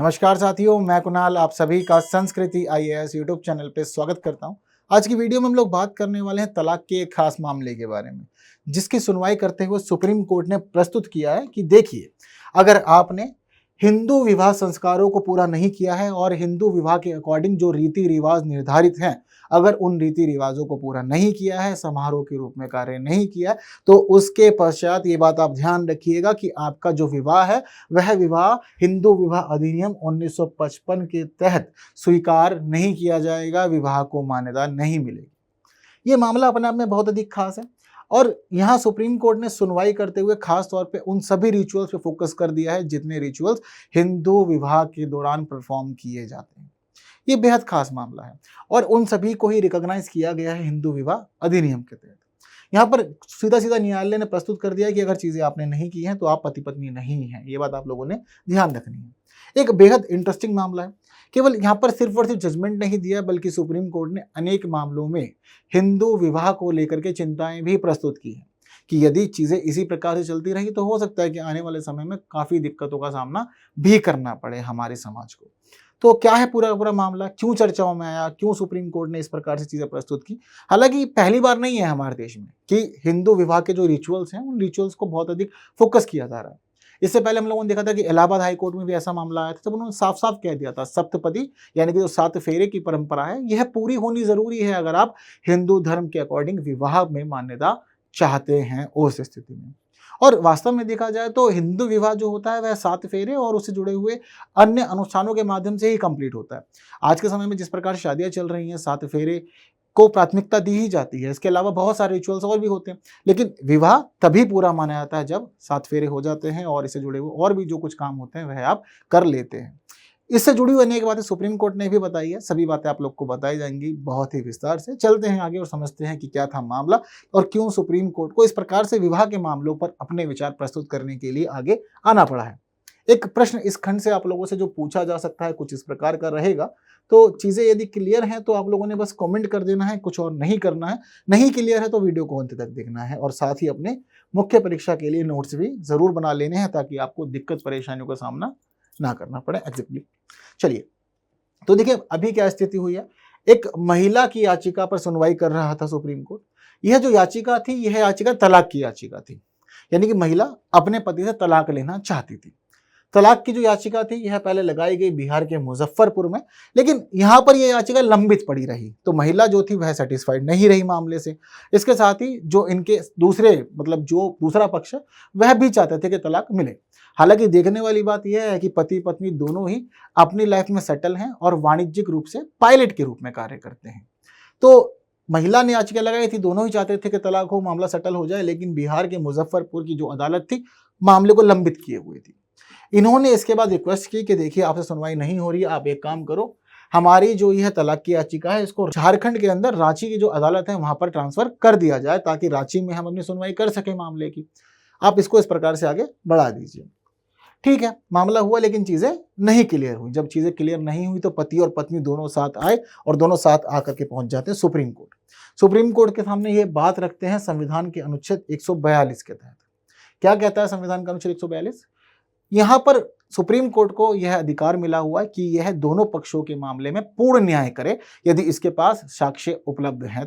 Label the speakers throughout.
Speaker 1: नमस्कार साथियों, मैं कुणाल आप सभी का संस्कृति आईएएस यूट्यूब चैनल पे स्वागत करता हूं। आज की वीडियो में हम लोग बात करने वाले हैं तलाक के एक खास मामले के बारे में, जिसकी सुनवाई करते हुए सुप्रीम कोर्ट ने प्रस्तुत किया है कि देखिए, अगर आपने हिंदू विवाह संस्कारों को पूरा नहीं किया है और हिंदू विवाह के अकॉर्डिंग जो रीति रिवाज निर्धारित हैं, अगर उन रीति रिवाजों को पूरा नहीं किया है, समारोह के रूप में कार्य नहीं किया, तो उसके पश्चात ये बात आप ध्यान रखिएगा कि आपका जो विवाह है वह विवाह हिंदू विवाह अधिनियम 1955 के तहत स्वीकार नहीं किया जाएगा, विवाह को मान्यता नहीं मिलेगी। ये मामला अपने आप में बहुत अधिक खास है और यहाँ सुप्रीम कोर्ट ने सुनवाई करते हुए खास तौर पे उन सभी रिचुअल्स पे फोकस कर दिया है जितने रिचुअल्स हिंदू विवाह के दौरान परफॉर्म किए जाते हैं। ये बेहद खास मामला है और उन सभी को ही रिकॉग्नाइज किया गया है हिंदू विवाह अधिनियम के तहत। यहाँ पर सीधा सीधा न्यायालय ने प्रस्तुत कर दिया कि अगर चीजें आपने नहीं की हैं तो आप पति पत्नी नहीं हैं। ये बात आप लोगों ने ध्यान रखनी है। एक बेहद इंटरेस्टिंग मामला है। केवल यहाँ पर सिर्फ और सिर्फ जजमेंट नहीं दिया, बल्कि सुप्रीम कोर्ट ने अनेक मामलों में हिंदू विवाह को लेकर के चिंताएं भी प्रस्तुत की हैं कि यदि चीजें इसी प्रकार से चलती रही तो हो सकता है कि आने वाले समय में काफी दिक्कतों का सामना भी करना पड़े हमारे समाज को। तो क्या है पूरा पूरा मामला, क्यों चर्चाओं में आया, क्यों सुप्रीम कोर्ट ने इस प्रकार से चीजें प्रस्तुत की। हालांकि पहली बार नहीं है हमारे देश में कि हिंदू विवाह के जो रिचुअल्स हैं उन रिचुअल्स को बहुत अधिक फोकस किया जा रहा है। इससे पहले हम लोगों ने देखा था कि इलाहाबाद हाई कोर्ट में भी ऐसा मामला आया था, जब उन्होंने साफ साफ कह दिया था सप्तपदी यानी कि जो 7 फेरे की परंपरा है यह पूरी होनी जरूरी है अगर आप हिंदू धर्म के अकॉर्डिंग विवाह में मान्यता चाहते हैं उस स्थिति में। और वास्तव में देखा जाए तो हिंदू विवाह जो होता है वह 7 फेरे और उससे जुड़े हुए अन्य अनुष्ठानों के माध्यम से ही कंप्लीट होता है। आज के समय में जिस प्रकार शादियां चल रही हैं 7 फेरे को प्राथमिकता दी ही जाती है। इसके अलावा बहुत सारे रिचुअल्स और भी होते हैं, लेकिन विवाह तभी पूरा माना जाता है जब 7 फेरे हो जाते हैं और इससे जुड़े हुए और भी जो कुछ काम होते हैं वह आप कर लेते हैं। इससे जुड़ी हुई अनेक बातें सुप्रीम कोर्ट ने भी बताई है। सभी बातें आप लोग को बताई जाएंगी बहुत ही विस्तार से। चलते हैं आगे और समझते हैं कि क्या था मामला और क्यों सुप्रीम कोर्ट को इस प्रकार से विवाह के मामलों पर अपने विचार प्रस्तुत करने के लिए आगे आना पड़ा है। एक प्रश्न इस खंड से आप लोगों से जो पूछा जा सकता है कुछ इस प्रकार का रहेगा। तो चीजें यदि क्लियर हैं तो आप लोगों ने बस कमेंट कर देना है, कुछ और नहीं करना है। नहीं क्लियर है तो वीडियो को अंत तक देखना है और साथ ही अपने मुख्य परीक्षा के लिए नोट्स भी जरूर बना लेने हैं ताकि आपको दिक्कत परेशानियों का सामना ना करना पड़े एग्जैक्टली। चलिए, तो देखिए अभी क्या स्थिति हुई है। एक महिला की याचिका पर सुनवाई कर रहा था सुप्रीम कोर्ट। यह जो याचिका थी यह याचिका तलाक की याचिका थी, यानी कि महिला अपने पति से तलाक लेना चाहती थी। तलाक की जो याचिका थी यह पहले लगाई गई बिहार के मुजफ्फरपुर में, लेकिन यहाँ पर यह याचिका लंबित पड़ी रही। तो महिला जो थी वह सेटिस्फाइड नहीं रही मामले से। इसके साथ ही जो इनके दूसरे मतलब जो दूसरा पक्ष है वह भी चाहते थे कि तलाक मिले। हालांकि देखने वाली बात यह है कि पति पत्नी दोनों ही अपनी लाइफ में सेटल हैं और वाणिज्यिक रूप से पायलट के रूप में कार्य करते हैं। तो महिला ने याचिका लगाई थी, दोनों ही चाहते थे कि तलाक हो, मामला सेटल हो जाए, लेकिन बिहार के मुजफ्फरपुर की जो अदालत थी मामले को लंबित किए हुए थी। इन्होंने इसके बाद रिक्वेस्ट की कि देखिए आपसे सुनवाई नहीं हो रही है, आप एक काम करो, हमारी जो यह तलाक की याचिका है इसको झारखंड के अंदर रांची की जो अदालत है वहां पर ट्रांसफर कर दिया जाए ताकि रांची में हम अपनी सुनवाई कर सके मामले की। आप इसको इस प्रकार से आगे बढ़ा दीजिए। ठीक है, मामला हुआ, लेकिन चीजें नहीं क्लियर हुई। जब चीजें क्लियर नहीं हुई तो पति और पत्नी दोनों साथ आए और दोनों साथ आकर के पहुंच जाते हैं सुप्रीम कोर्ट। सुप्रीम कोर्ट के सामने ये बात रखते हैं संविधान के अनुच्छेद 142 के तहत। क्या कहता है संविधान का अनुच्छेद 142? यहाँ पर सुप्रीम कोर्ट को यह अधिकार मिला हुआ है कि यह दोनों पक्षों के मामले में पूर्ण न्याय करे यदि इसके पास साक्ष्य उपलब्ध हैं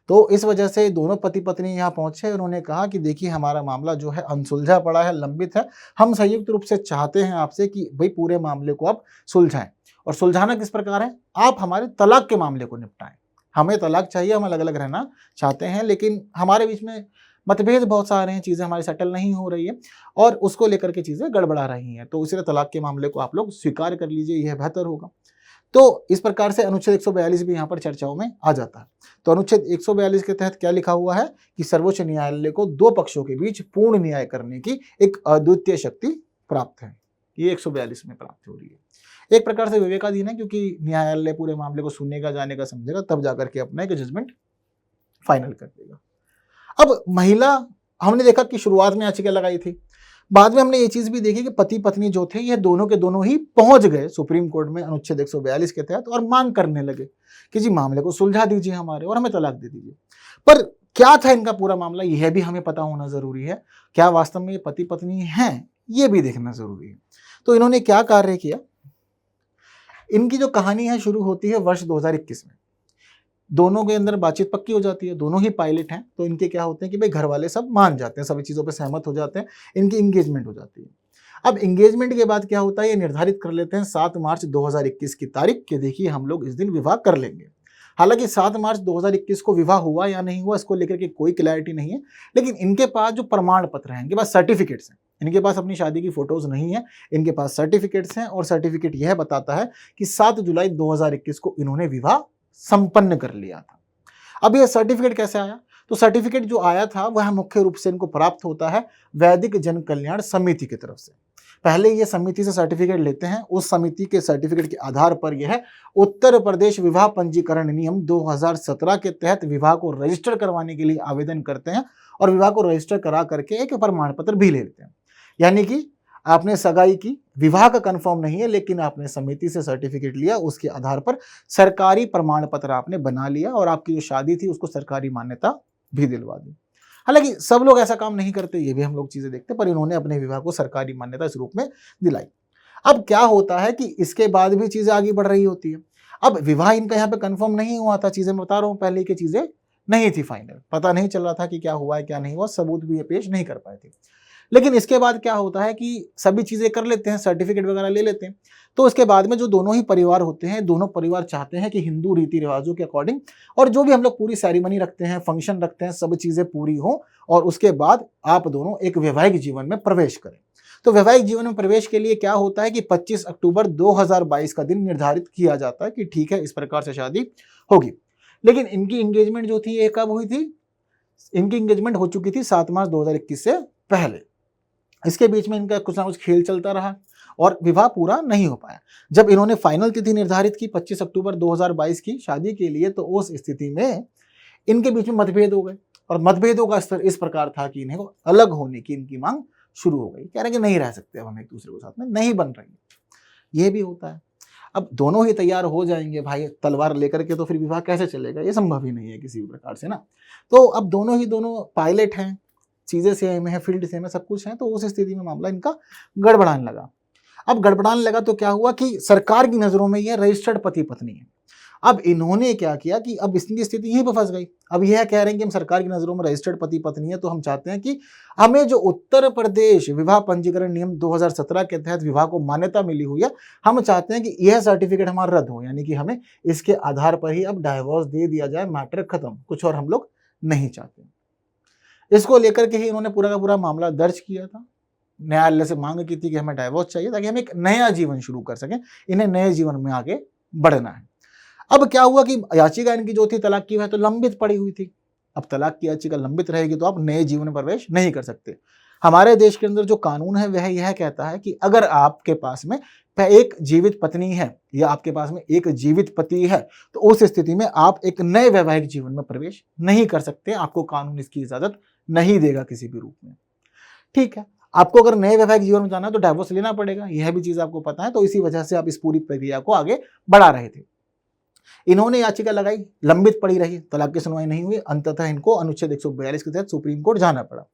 Speaker 1: तो इस वजह से दोनों पति पत्नी यहाँ पहुंचे। उन्होंने कहा कि देखिए हमारा मामला जो है अनसुलझा पड़ा है, लंबित है। हम संयुक्त रूप से चाहते हैं आपसे कि भाई पूरे मामले को आप सुलझाएं। और सुलझाना किस प्रकार है, आप हमारे तलाक के मामले को निपटाएं। हमें तलाक चाहिए, हम अलग अलग रहना चाहते हैं, लेकिन हमारे बीच में मतभेद बहुत सारे हैं, चीज़ें हमारी सेटल नहीं हो रही है और उसको लेकर के चीज़ें गड़बड़ा रही हैं। तो इसलिए तलाक के मामले को आप लोग स्वीकार कर लीजिए, यह बेहतर होगा। तो इस प्रकार से अनुच्छेद 142 भी यहाँ पर चर्चाओं में आ जाता है। तो अनुच्छेद 142 के तहत क्या लिखा हुआ है कि सर्वोच्च न्यायालय को दो पक्षों के बीच पूर्ण न्याय करने की एक अद्वितीय शक्ति प्राप्त है। ये 142 में प्राप्त हो रही है। एक प्रकार से विवेकाधीन है क्योंकि न्यायालय पूरे मामले को सुनेगा, जानेगा, समझेगा, तब जाकर के अपना एक जजमेंट फाइनल कर देगा। अब महिला, हमने देखा कि शुरुआत में याचिका लगाई थी, बाद में हमने ये चीज भी देखी कि पति पत्नी जो थे ये दोनों के दोनों ही पहुंच गए सुप्रीम कोर्ट में अनुच्छेद 142 के तहत और मांग करने लगे कि जी मामले को सुलझा दीजिए हमारे और हमें तलाक दे दीजिए। पर क्या था इनका पूरा मामला, यह भी हमें पता होना जरूरी है। क्या वास्तव में ये पति पत्नी हैं, ये भी देखना जरूरी है। तो इन्होंने क्या कार्य किया, इनकी जो कहानी है शुरू होती है वर्ष 2021 में। दोनों के अंदर बातचीत पक्की हो जाती है, दोनों ही पायलट हैं, तो इनके क्या होते हैं कि भाई घर वाले सब मान जाते हैं, सभी चीज़ों पे सहमत हो जाते हैं, इनकी इंगेजमेंट हो जाती है। अब इंगेजमेंट के बाद क्या होता है, ये निर्धारित कर लेते हैं 7 मार्च 2021 की तारीख कि देखिए हम लोग इस दिन विवाह कर लेंगे। हालांकि 7 मार्च 2021 को विवाह हुआ या नहीं हुआ इसको लेकर के कोई क्लैरिटी नहीं है, लेकिन इनके पास जो प्रमाण पत्र हैं, इनके पास सर्टिफिकेट्स हैं, इनके पास अपनी शादी की फोटोज नहीं है, इनके पास सर्टिफिकेट्स हैं और सर्टिफिकेट यह बताता है कि 7 जुलाई 2021 को इन्होंने विवाह संपन्न कर लिया था। अब यह सर्टिफिकेट कैसे आया, तो सर्टिफिकेट जो आया था वह मुख्य रूप से इनको प्राप्त होता है वैदिक जन कल्याण समिति की तरफ से। पहले ये समिति से सर्टिफिकेट लेते हैं, उस समिति के सर्टिफिकेट के आधार पर यह उत्तर प्रदेश विवाह पंजीकरण नियम 2017 के तहत विवाह को रजिस्टर करवाने के लिए आवेदन करते हैं और विवाह को रजिस्टर करा करके एक प्रमाण पत्र भी ले लेते हैं। यानी कि आपने सगाई की, विवाह का कंफर्म नहीं है, लेकिन आपने समिति से सर्टिफिकेट लिया, उसके आधार पर सरकारी प्रमाण पत्र आपने बना लिया और आपकी जो शादी थी उसको सरकारी मान्यता भी दिलवा दी। हालांकि सब लोग ऐसा काम नहीं करते, ये भी हम लोग चीजें देखते, पर इन्होंने अपने विवाह को सरकारी मान्यता इस रूप में दिलाई। अब क्या होता है कि इसके बाद भी चीजें आगे बढ़ रही होती है। अब विवाह इनका यहाँ पे कंफर्म नहीं हुआ था, चीजें मैं बता रहा हूँ, पहले की चीजें नहीं थी फाइनल, पता नहीं चल रहा था कि क्या हुआ है क्या नहीं हुआ, सबूत भी ये पेश नहीं कर पाए थे। लेकिन इसके बाद क्या होता है कि सभी चीजें कर लेते हैं, सर्टिफिकेट वगैरह ले लेते हैं, तो उसके बाद में जो दोनों ही परिवार होते हैं, दोनों परिवार चाहते हैं कि हिंदू रीति रिवाजों के अकॉर्डिंग और जो भी हम लोग पूरी सेरेमनी रखते हैं, फंक्शन रखते हैं, सब चीजें पूरी हो और उसके बाद आप दोनों एक वैवाहिक जीवन में प्रवेश करें। तो वैवाहिक जीवन में प्रवेश के लिए क्या होता है कि 25 अक्टूबर 2022 का दिन निर्धारित किया जाता है कि ठीक है इस प्रकार से शादी होगी। लेकिन इनकी एंगेजमेंट जो थी ये कब हुई थी, इनकी एंगेजमेंट हो चुकी थी 7 मार्च 2021 से पहले। इसके बीच में इनका कुछ ना कुछ खेल चलता रहा और विवाह पूरा नहीं हो पाया। जब इन्होंने फाइनल तिथि निर्धारित की 25 अक्टूबर 2022 की शादी के लिए, तो उस स्थिति में इनके बीच में मतभेद हो गए और मतभेदों का स्तर इस प्रकार था कि इन्हें अलग होने की इनकी मांग शुरू हो गई। कह रहे कि नहीं रह सकते, अब हम एक दूसरे के साथ में नहीं बन रही। ये भी होता है। अब दोनों ही तैयार हो जाएंगे भाई तलवार लेकर के, तो फिर विवाह कैसे चलेगा, ये संभव ही नहीं है किसी भी प्रकार से ना। तो अब दोनों पायलट हैं, चीजें सेम है, फील्ड सेम है, सब कुछ है, तो उस स्थिति में मामला इनका गड़बड़ाने लगा। अब गड़बड़ाने लगा तो क्या हुआ कि सरकार की नजरों में यह रजिस्टर्ड पति पत्नी है। अब इन्होंने क्या किया कि अब इसकी स्थिति यहीं पर फंस गई। अब यह कह रहे हैं कि हम सरकार की नजरों में रजिस्टर्ड पति पत्नी है, तो हम चाहते हैं कि हमें जो उत्तर प्रदेश विवाह पंजीकरण नियम 2017 के तहत विवाह को मान्यता मिली हुई है, हम चाहते हैं कि यह सर्टिफिकेट हमारा रद्द हो, यानी कि हमें इसके आधार पर ही अब डाइवोर्स दे दिया जाए, मैटर खत्म, कुछ और हम लोग नहीं चाहते। इसको लेकर के ही इन्होंने पूरा का पूरा मामला दर्ज किया था, न्यायालय से मांग की थी कि हमें डाइवोर्स चाहिए ताकि हम एक नया जीवन शुरू कर सकें, इन्हें नए जीवन में आगे बढ़ना है। अब क्या हुआ कि याचिका इनकी जो थी तलाक की वह तो लंबित पड़ी हुई थी। अब तलाक की याचिका लंबित रहेगी तो आप नए जीवन में प्रवेश नहीं कर सकते। हमारे देश के अंदर जो कानून है वह यह कहता है कि अगर आपके पास में एक जीवित पत्नी है या आपके पास में एक जीवित पति है, तो उस स्थिति में आप एक नए वैवाहिक जीवन में प्रवेश नहीं कर सकते, आपको कानून इसकी इजाजत नहीं देगा किसी भी रूप में। ठीक है, आपको अगर नए वैवाहिक जीवन में जाना है तो डाइवोर्स लेना पड़ेगा, यह भी चीज आपको पता है, तो इसी वजह से आप इस पूरी प्रक्रिया को आगे बढ़ा रहे थे। इन्होंने याचिका लगाई, लंबित पड़ी रही, तलाक की सुनवाई नहीं हुई, अंततः इनको अनुच्छेद 142 के तहत सुप्रीम कोर्ट जाना पड़ा।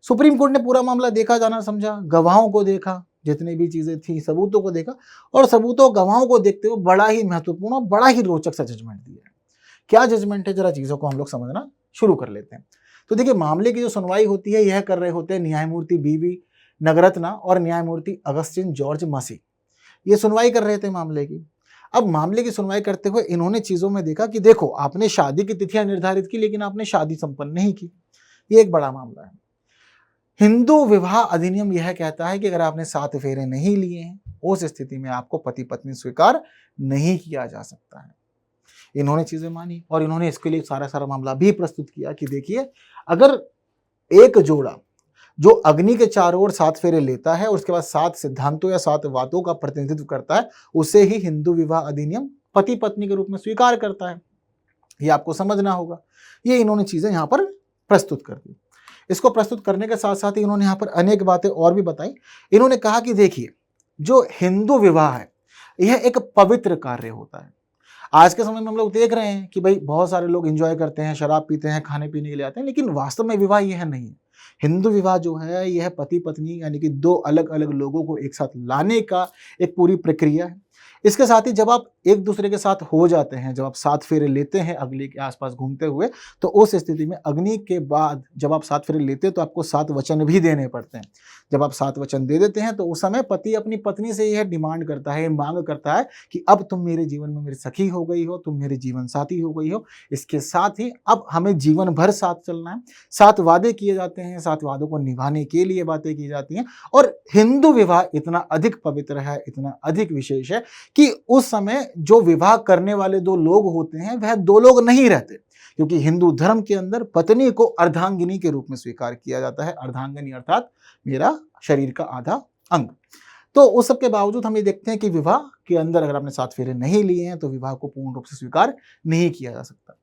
Speaker 1: सुप्रीम कोर्ट ने पूरा मामला देखा, जाना समझा, गवाहों को देखा, जितनी भी चीजें थी सबूतों को देखा और सबूतों गवाहों को देखते हुए बड़ा ही महत्वपूर्ण और बड़ा ही रोचक सा जजमेंट दिया है। क्या जजमेंट है, जरा चीजों को हम लोग समझना शुरू कर लेते हैं। तो देखिए, मामले की जो सुनवाई होती है यह कर रहे होते हैं न्यायमूर्ति बीवी नगरत्ना और न्यायमूर्ति अगस्टिन जॉर्ज मसी। ये सुनवाई कर रहे थे मामले की। अब मामले की सुनवाई करते हुए इन्होंने चीजों में देखा कि देखो, आपने शादी की तिथियां निर्धारित की लेकिन आपने शादी संपन्न नहीं की, ये एक बड़ा मामला है। हिंदू विवाह अधिनियम यह कहता है कि अगर आपने 7 फेरे नहीं लिए हैं, उस स्थिति में आपको पति पत्नी स्वीकार नहीं किया जा सकता है। इन्होंने चीजें मानी और इन्होंने इसके लिए सारा मामला भी प्रस्तुत किया कि देखिए, अगर एक जोड़ा जो अग्नि के चारों ओर 7 फेरे लेता है और उसके बाद 7 सिद्धांतों या 7 वादों का प्रतिनिधित्व करता है, उसे ही हिंदू विवाह अधिनियम पति पत्नी के रूप में स्वीकार करता है। ये आपको समझना होगा। ये इन्होंने चीजें यहाँ पर प्रस्तुत कर दी। इसको प्रस्तुत करने के साथ साथ ही इन्होंने यहाँ पर अनेक बातें और भी बताई। इन्होंने कहा कि देखिए, जो हिंदू विवाह है यह एक पवित्र कार्य होता है। आज के समय में हम लोग देख रहे हैं कि भाई बहुत सारे लोग एंजॉय करते हैं, शराब पीते हैं, खाने पीने के लिए आते हैं, लेकिन वास्तव में विवाह यह नहीं है। हिंदू विवाह जो है यह पति पत्नी यानी कि 2 अलग अलग लोगों को एक साथ लाने का एक पूरी प्रक्रिया है। इसके साथ ही जब आप एक दूसरे के साथ हो जाते हैं, जब आप 7 फेरे लेते हैं अग्नि के आसपास घूमते हुए, तो उस स्थिति में अग्नि के बाद जब आप 7 फेरे लेते हैं तो आपको 7 वचन भी देने पड़ते हैं। जब आप 7 वचन दे देते हैं तो उस समय पति अपनी पत्नी से यह डिमांड करता है, मांग करता है कि अब तुम मेरे जीवन में मेरी सखी हो गई हो, तुम मेरे जीवन साथी हो गई हो। इसके साथ ही अब हमें जीवन भर साथ चलना है। 7 वादे किए जाते हैं, 7 वादों को निभाने के लिए बातें की जाती हैं। और हिंदू विवाह इतना अधिक पवित्र है, इतना अधिक विशेष है कि उस समय जो विवाह करने वाले 2 लोग होते हैं वह 2 लोग नहीं रहते, क्योंकि हिंदू धर्म के अंदर पत्नी को अर्धांगिनी के रूप में स्वीकार किया जाता है। अर्धांगिनी अर्थात मेरा शरीर का आधा अंग। तो उस सब के बावजूद हम ये देखते हैं कि विवाह के अंदर अगर आपने 7 फेरे नहीं लिए हैं तो विवाह को पूर्ण रूप से स्वीकार नहीं किया जा सकता।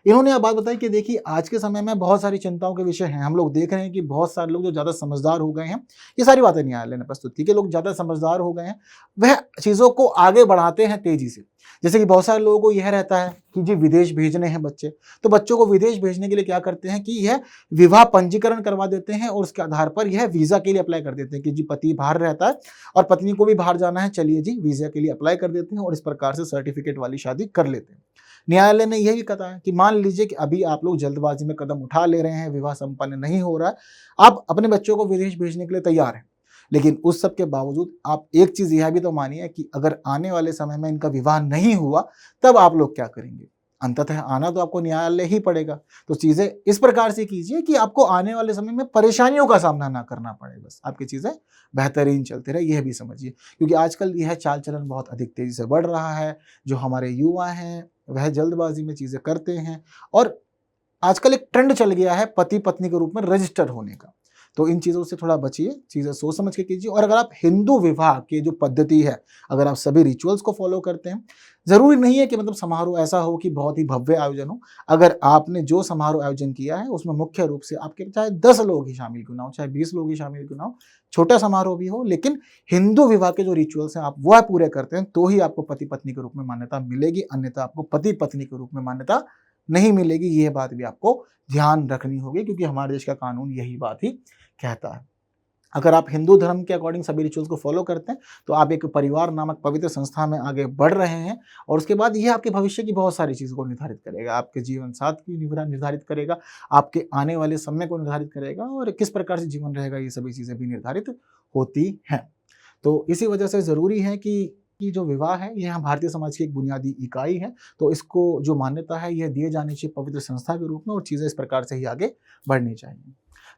Speaker 1: इन्होंने यह बात बताई कि देखिए आज के समय में बहुत सारी चिंताओं के विषय हैं। हम लोग देख रहे हैं कि बहुत सारे लोग जो ज़्यादा समझदार हो गए हैं, ये सारी बातें न्यायालय ने प्रस्तुत की कि लोग ज़्यादा समझदार हो गए हैं, वह चीज़ों को आगे बढ़ाते हैं तेजी से। जैसे कि बहुत सारे लोगों को यह रहता है कि जी विदेश भेजने हैं बच्चे, तो बच्चों को विदेश भेजने के लिए क्या करते हैं कि यह विवाह पंजीकरण करवा देते हैं और उसके आधार पर यह वीज़ा के लिए अप्लाई कर देते हैं कि जी पति बाहर रहता है और पत्नी को भी बाहर जाना है, चलिए जी वीज़ा के लिए अप्लाई कर देते हैं और इस प्रकार से सर्टिफिकेट वाली शादी कर लेते हैं। न्यायालय ने यह भी कहा है कि मान लीजिए कि अभी आप लोग जल्दबाजी में कदम उठा ले रहे हैं, विवाह संपन्न नहीं हो रहा है, आप अपने बच्चों को विदेश भेजने के लिए तैयार हैं, लेकिन उस सब के बावजूद आप एक चीज़ यह भी तो मानिए कि अगर आने वाले समय में इनका विवाह नहीं हुआ तब आप लोग क्या करेंगे? अंततः आना तो आपको न्यायालय ही पड़ेगा। तो चीज़ें इस प्रकार से कीजिए कि आपको आने वाले समय में परेशानियों का सामना ना करना पड़े, बस आपकी चीज़ें बेहतरीन चलती रहे, यह भी समझिए। क्योंकि आजकल यह चाल चलन बहुत अधिक तेज़ी से बढ़ रहा है। जो हमारे युवा हैं वह जल्दबाजी में चीज़ें करते हैं और आजकल एक ट्रेंड चल गया है पति पत्नी के रूप में रजिस्टर होने का। तो इन चीज़ों से थोड़ा बचिए, चीज़ें सोच समझ के कीजिए। और अगर आप हिंदू विवाह की जो पद्धति है, अगर आप सभी रिचुअल्स को फॉलो करते हैं, ज़रूरी नहीं है कि मतलब समारोह ऐसा हो कि बहुत ही भव्य आयोजन हो। अगर आपने जो समारोह आयोजन किया है उसमें मुख्य रूप से आपके चाहे 10 लोग ही शामिल क्यों ना हो, चाहे 20 लोग ही शामिल क्यों ना हो, छोटा समारोह भी हो, लेकिन हिंदू विवाह के जो रिचुअल्स हैं आप वह पूरे करते हैं तो ही आपको पति पत्नी के रूप में मान्यता मिलेगी, अन्यथा आपको पति पत्नी के रूप में मान्यता नहीं मिलेगी। यह बात भी आपको ध्यान रखनी होगी, क्योंकि हमारे देश का कानून यही बात ही कहता है। अगर आप हिंदू धर्म के अकॉर्डिंग सभी रिचुअल्स को फॉलो करते हैं तो आप एक परिवार नामक पवित्र संस्था में आगे बढ़ रहे हैं और उसके बाद यह आपके भविष्य की बहुत सारी चीज़ों को निर्धारित करेगा। आपके जीवन साथ की निर्धारित करेगा, आपके आने वाले समय को निर्धारित करेगा और किस प्रकार से जीवन रहेगा, ये सभी चीज़ें भी निर्धारित होती हैं। तो इसी वजह से ज़रूरी है कि जो विवाह है यह भारतीय समाज की एक बुनियादी इकाई है, तो इसको जो मान्यता है यह दिए जानी चाहिए पवित्र संस्था के रूप में और चीज़ें इस प्रकार से ही आगे बढ़नी चाहिए।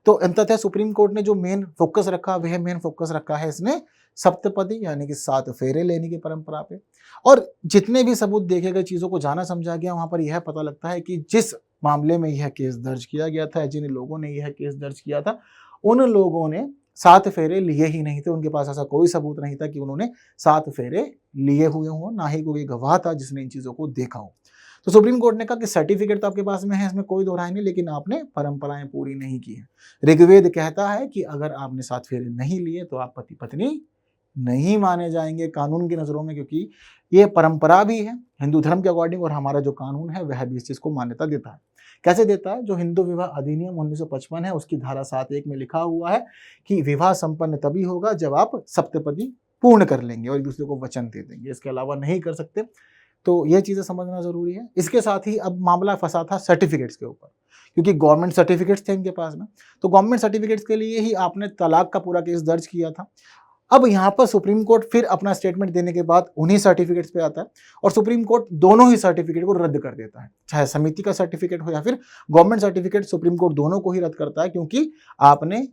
Speaker 1: तो अंततः सुप्रीम कोर्ट ने जो मेन फोकस रखा वह मेन फोकस रखा है इसने सप्तपदी यानी कि 7 फेरे लेने की परंपरा पे। और जितने भी सबूत देखे गए, चीज़ों को जाना समझा गया, वहाँ पर यह पता लगता है कि जिस मामले में यह केस दर्ज किया गया था, जिन लोगों ने यह केस दर्ज किया था, उन लोगों ने 7 फेरे लिए ही नहीं थे। उनके पास ऐसा कोई सबूत नहीं था कि उन्होंने 7 फेरे लिए हुए हों, ना ही कोई गवाह था जिसने इन चीज़ों को देखा हो। तो सुप्रीम कोर्ट ने कहा कि सर्टिफिकेट तो आपके पास में है, इसमें कोई दो राय नहीं, लेकिन आपने परंपराएं पूरी नहीं की हैं। ऋग्वेद कहता है कि अगर आपने 7 फेरे नहीं लिए तो आप पति पत्नी नहीं माने जाएंगे कानून की नज़रों में, क्योंकि ये परंपरा भी है हिंदू धर्म के अकॉर्डिंग और हमारा जो कानून है वह भी इस चीज़ को मान्यता देता है। कैसे देता है? जो हिंदू विवाह अधिनियम 1955 है उसकी धारा 7(1) में लिखा हुआ है कि विवाह संपन्न तभी होगा जब आप सप्तपदी पूर्ण कर लेंगे और एक दूसरे को वचन दे देंगे, इसके अलावा नहीं कर सकते। तो यह चीज़ें समझना ज़रूरी है। इसके साथ ही अब मामला फंसा था सर्टिफिकेट्स के ऊपर, क्योंकि गवर्नमेंट सर्टिफिकेट्स थे इनके पास में, तो गवर्नमेंट सर्टिफिकेट्स के लिए ही आपने तलाक का पूरा केस दर्ज किया था। अब यहाँ पर सुप्रीम कोर्ट फिर अपना स्टेटमेंट देने के बाद उन्हीं सर्टिफिकेट्स पे आता है और सुप्रीम कोर्ट दोनों ही सर्टिफिकेट को रद्द कर देता है, चाहे समिति का सर्टिफिकेट हो या फिर गवर्नमेंट सर्टिफिकेट, सुप्रीम कोर्ट दोनों को ही रद्द करता है, क्योंकि आपने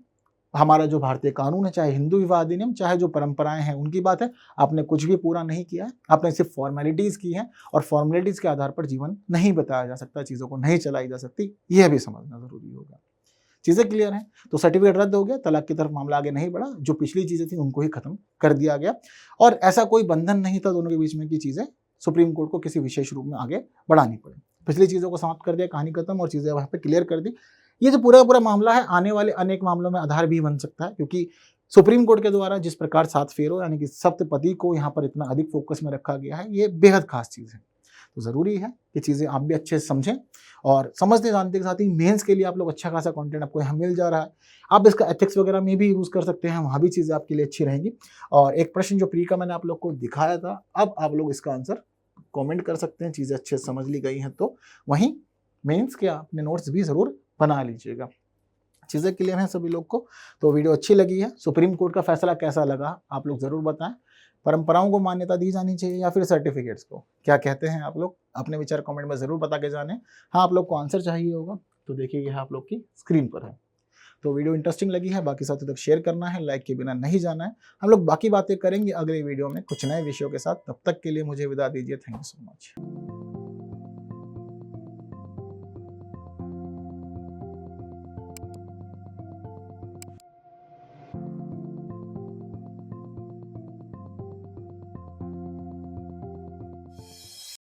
Speaker 1: हमारा जो भारतीय कानून है, चाहे हिंदू विवाह अधिनियम, चाहे जो परंपराएं हैं उनकी बात है, आपने कुछ भी पूरा नहीं किया है, आपने सिर्फ फॉर्मेलिटीज़ की हैं और फॉर्मेलिटीज़ के आधार पर जीवन नहीं बताया जा सकता, चीज़ों को नहीं चलाई जा सकती, यह भी समझना ज़रूरी होगा। चीज़ें क्लियर हैं? तो सर्टिफिकेट रद्द हो गया, तलाक की तरफ मामला आगे नहीं बढ़ा, जो पिछली चीज़ें थी उनको ही खत्म कर दिया गया और ऐसा कोई बंधन नहीं था दोनों के बीच में कि चीज़ें सुप्रीम कोर्ट को किसी विशेष रूप में आगे बढ़ानी पड़े। पिछली चीज़ों को समाप्त कर दिया, कहानी खत्म और चीज़ें वहाँ पर क्लियर कर दी। ये जो पूरा मामला है आने वाले अनेक मामलों में आधार भी बन सकता है, क्योंकि सुप्रीम कोर्ट के द्वारा जिस प्रकार 7 फेरों यानी कि सप्तपदी को यहाँ पर इतना अधिक फोकस में रखा गया है, ये बेहद खास चीज़ है। तो ज़रूरी है कि चीज़ें आप भी अच्छे से समझें और समझते जानते के साथ ही मेंस के लिए आप लोग अच्छा खासा कंटेंट आपको यहाँ मिल जा रहा है। आप इसका एथिक्स वगैरह में भी यूज़ कर सकते हैं, वहाँ भी चीज़ें आपके लिए अच्छी रहेंगी। और एक प्रश्न जो प्री का मैंने आप लोग को दिखाया था, अब आप लोग इसका आंसर कमेंट कर सकते हैं, चीज़ें अच्छे से समझ ली गई हैं तो। वहीं मेंस के अपने नोट्स भी ज़रूर बना लीजिएगा। चीज़ें क्लियर हैं सभी लोग को? तो वीडियो अच्छी लगी है, सुप्रीम कोर्ट का फैसला कैसा लगा आप लोग ज़रूर बताएं। परंपराओं को मान्यता दी जानी चाहिए या फिर सर्टिफिकेट्स को, क्या कहते हैं आप लोग? अपने विचार कमेंट में ज़रूर बता के जानें। हाँ, आप लोग को आंसर चाहिए होगा तो देखिए यह आप लोग की स्क्रीन पर है। तो वीडियो इंटरेस्टिंग लगी है, बाकी साथियों तक शेयर करना है, लाइक के बिना नहीं जाना है। हम लोग बाकी बातें करेंगे अगले वीडियो में कुछ नए विषयों के साथ। तब तक के लिए मुझे विदा दीजिए। Thank you so much.